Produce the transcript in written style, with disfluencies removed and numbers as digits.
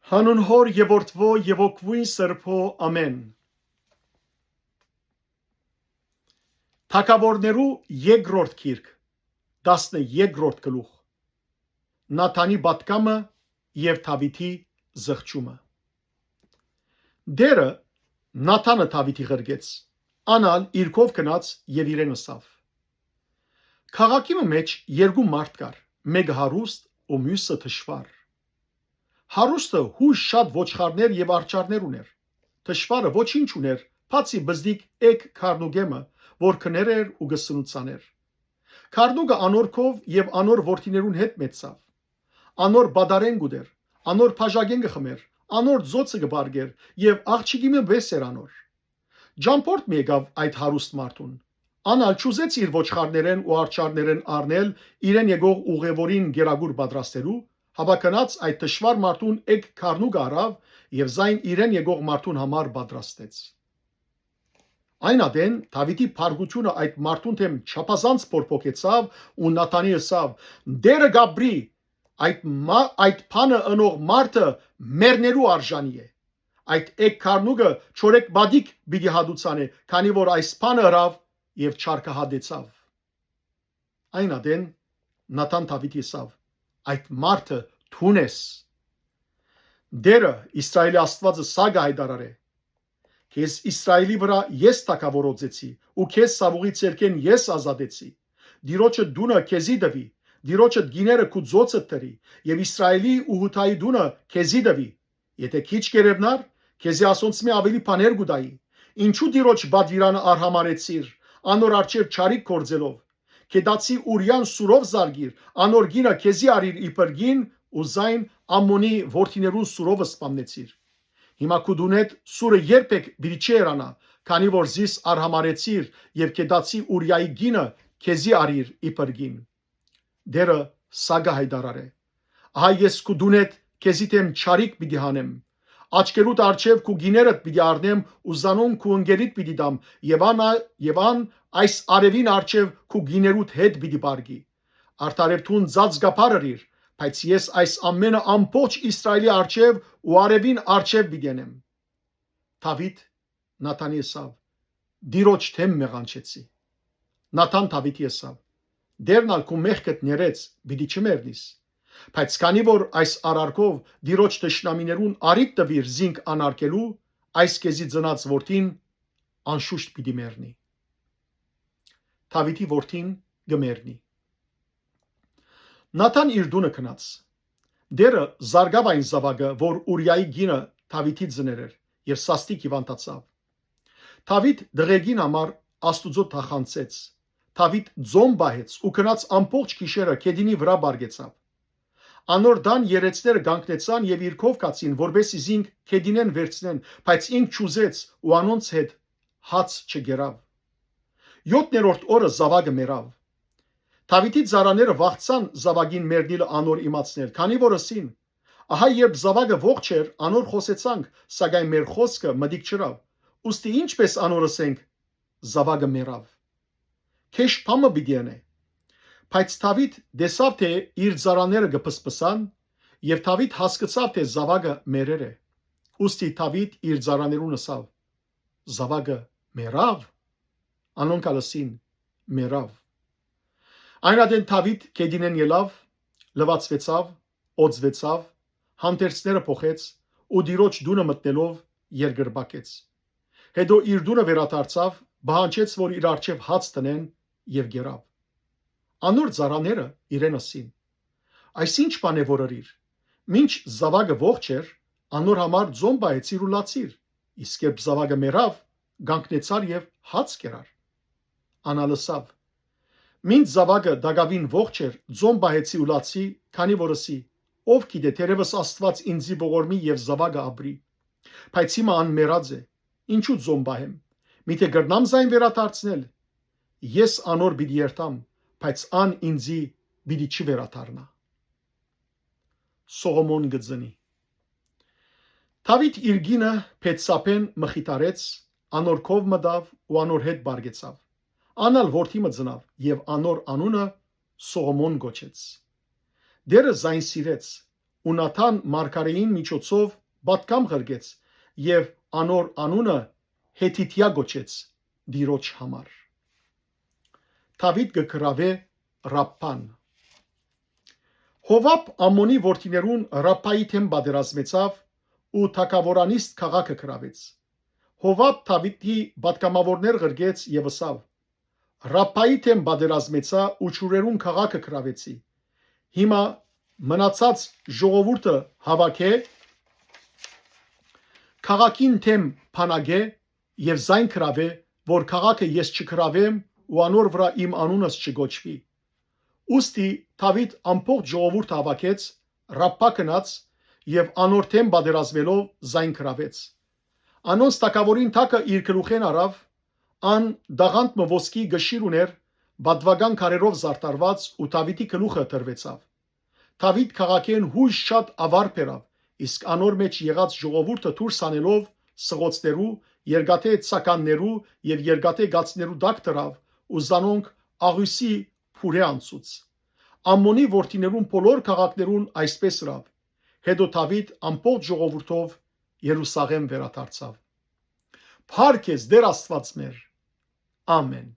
Հանուն Հոր եւ Որդվո եւ Օգվույն Սրբո ամեն։ Թագավորներու երկրորդ գիրք 12-րդ գլուխ Նաթանի պատգամը եւ Դավիթի զղջումը։ Դերը Նաթանը Դավիթի ղրգեց, անալ իրքով գնաց եւ իրեն ըսավ. Քաղաքի մեջ երկու մարդ կար, մեկը հարուստ ու մյուսը թշվառ։ Հարուստը հույժ շատ ոչխարներ եւ արջառներ ուներ։ Թշվառը ոչինչ ուներ, բացի բզդիկ էգ քարնուգեմը, որ քներ էր ու գսնուցաներ։ Քարնուգը անորքով եւ անոր որդիներուն հետ մեծավ։ Անոր բադարեն գուդեր, անոր փաժագեն գխմեր, անոր ձոցը գբարգեր եւ աղջիկիմը վես էր անոր։ Ջամփորդ մի եկավ այդ հարուստ մարդուն։ Անալ ճուզեց իր ոչխարներեն ու արջառներեն առնել իրեն եկող ուղևորին գերագուր պատրաստելու, հավաքնած այդ թշվառ մարդուն էգ քարնուգ առավ եւ զայն իրեն եկող մարդուն համար պատրաստեց։ Այն ադեն Դավիթի փարգությունը այդ մարդուն թեմ չափազանց փորփոքեցավ ու Նաթանի ըսավ. «Դերը գաբրի, այդ փանը ընող մարդը մեռնելու արժանի է։ Այդ էգ քարնուգը չորեկ բադիկ պիտի հադուցանե, քանի որ այս փանը հրավ եւ չարքահադեցավ»։ Այն ադեն Նաթան Դավիթի ըսավ. «Այդ մարդը թուն ես»։ Դերը Իսրայելի Աստվածը սագ հայտարարե. Քեզ Իսրայելի վրա ես թագավորեցի ու քեզ Սավուղի ցերկեն ես ազատեցի։ Դիրոջը դունը քեզի դվի, դիրոջը գիները քու ձոցը տրի եւ Իսրայելի ու Հութայի դունը քեզի դվի։ Եթե քիչ կերևնար, քեզի ասոնցմի ավելի բաներ գուտայի։ Ինչու դիրոջ բադվիրանը արհամարեցիր, անոր արչեր չարիք կործելով։ Կեդացի Ուրյան սուրով զարգիր, անոր գինը քեզի արիր իբր գին ու զայն Ամոնի որդիներուն սուրովը սպամնեցիր։ Հիմա քու դունետ սուրը երբեք բիդի չերանա, քանի որ զիս արհամարեցիր եւ կեդացի Ուրյայի գինը քեզի արիր իբր գին։ Դերը սագա հայտարարե. Ահա ես քու դունետ քեզի թեմ չարիք պիտի հանեմ։ Աչքերուդ արջև քու գիներդ պիտի առնեմ ու զանոն քու ընկերիդ պիտի դամ եւ ան այս արևին արջև քու գիներուդ հետ պիտի բարգի։ Արդարևթուն ծած գափարիր, բայց ես այս ամենը ամբողջ Իսրայելի արջև ու արևին արջև պիտի անեմ։ Դավիթ Նաթանի ըսավ. Դիրոջ թեմ մեղանչեցի։ Նաթան Դավիթի ըսավ. Դերնալ քու մեղքդ ներեց, պիտի չմեռնիս։ Բայց քանի որ այս արարքով դիրոջ տշնամիներուն արիք տվիր զինք անարկելու, այս քեզի ծնած որդին անշուշտ պիտի մեռնի։ Դավիթի որդին գմեռնի։ Նաթան իր դունը քնած։ Դերը զարգավ այն զավակը, որ Ուրյայի գինը Դավիթի ձներ էր եւ սաստիկ հիվանդացավ։ Դավիթ դղեգին համար Աստուծո թախանցեց։ Դավիթ ձոմ բահեց ու քնած ամբողջ գիշերը քեդինի վրա բարգեցավ։ Անոր դան երեցները գանկնեցան եւ իրքով կացին, որբեսի զինք քեդինեն վերցնեն, բայց ինք ճուզեց ու անոնց հետ հաց չգերավ։ 7-րդ օրը զավակը մեռավ։ Դավիթի ծառաները վախցան զավակին մեռնիլը անոր իմացնել, քանի որ ասին. ահա երբ զավակը ողջ էր, անոր խոսեցանք, սակայն մեր խոսքը մտիկ չրավ։ Ուստի ինչպես անոր ասենք, զավակը մեռավ։ Քեշ փամը պիտի անե։ Բայց Դավիթ դեսավ թե իր ծառաները կփսփսան եւ Դավիթ հասկացավ թե զավակը մեռեր է։ Ուստի Դավիթ իր ծառաներուն ասավ. զավակը մեռավ։ Անոնք ասին. մեռավ։ Այն ադեն Դավիթ քեդինեն ելավ, լվացվեցավ, օծվեցավ, հանդերձները փոխեց ու դիրոջ դունը մտնելով երկրբակեց։ Հետո իր դունը վերադարձավ, բանջեց, որ իր արջև հաց տնեն եւ գերավ։ Անոր ծառաները իրեն ասին. այսինչ բան է որ արիր։ Մինչ զավակը ողջ էր, անոր համար ձոմ բայեցիր ու լացիր, իսկ երբ զավակը մեռավ, գանկնեցար եւ հաց կերար։ Անալսավ. Մինչ զավակը դագավին ողջ էր, ձոմ բայեցի ու լացի, քանի որ ասի. ով գիտե թերևս Աստված ինձի ողորմի եւ զավակը ապրի։ Բայց հիմա ան մեռած է, ինչու ձոմ բայեմ։ Միթե գրնամ զայն վերադարձնել։ Ես անոր պիտի երթամ, բայց ան ինձի պիտի չվերադառնա։ Սողոմոն գծնի։ Դավիթ իր գինը Փետսափեն մխիթարեց, անոր քով մտավ ու անոր հետ բարգեցավ։ Անալ որդի մծնավ եւ անոր անունը Սողոմոն գոչեց։ Դերը զայն սիրեց ու Նաթան մարգարեին միջոցով պատգամ ղրգեց եւ անոր անունը Հեթիթիա գոչեց դիրոջ համար։ Դավիթ գկրավե Ռապպան։ Հովապ Ամոնի որդիներուն Ռապպայի թեմ պատերազմեցավ ու թագավորանիստ քաղաքը գրավեց։ Հովապ Դավիթի պատգամավորներ ղրգեց եւ ըսավ. Ռապպայի թեմ պատերազմեցա ու ճուրերուն քաղաքը գրավեցի։ Հիմա մնացած ժողովուրդը հավաքե, քաղաքին թեմ փանագե եւ զայն գրավե, որ քաղաքը ես չգրավեմ ու անոր վրա իմ անունս չգոչվի։ Ուստի Դավիթ ամբողջ ժողովուրդ հավաքեց, Ռապպա գնաց եւ անոր թեմ պատերազմելով զայն գրավեց։ Անոնց թագավորին թակը իր գլուխեն արավ, ան դաղանդ ոսկի գշիր ուներ, բադվական քարերով զարդարված ու Դավիթի գլուխը դրվեցավ։ Դավիթ քաղաքեն հույս շատ ավար բերավ, իսկ անոր մեջ եղած ժողովուրդը դուրս անելով սղոցներու, երկաթե ցականներու եւ երկաթե գացներու դակ դրավ ու զանոնք աղյուսի փուրե անցուց։ Ամոնի որդիներուն բոլոր քաղաքներուն այսպես ռավ։ Հետո Դավիթ ամբողջ ժողովուրդով Երուսաղեմ վերադարձավ։ Փառք ես Տեր Աստված մեր։ Ամեն։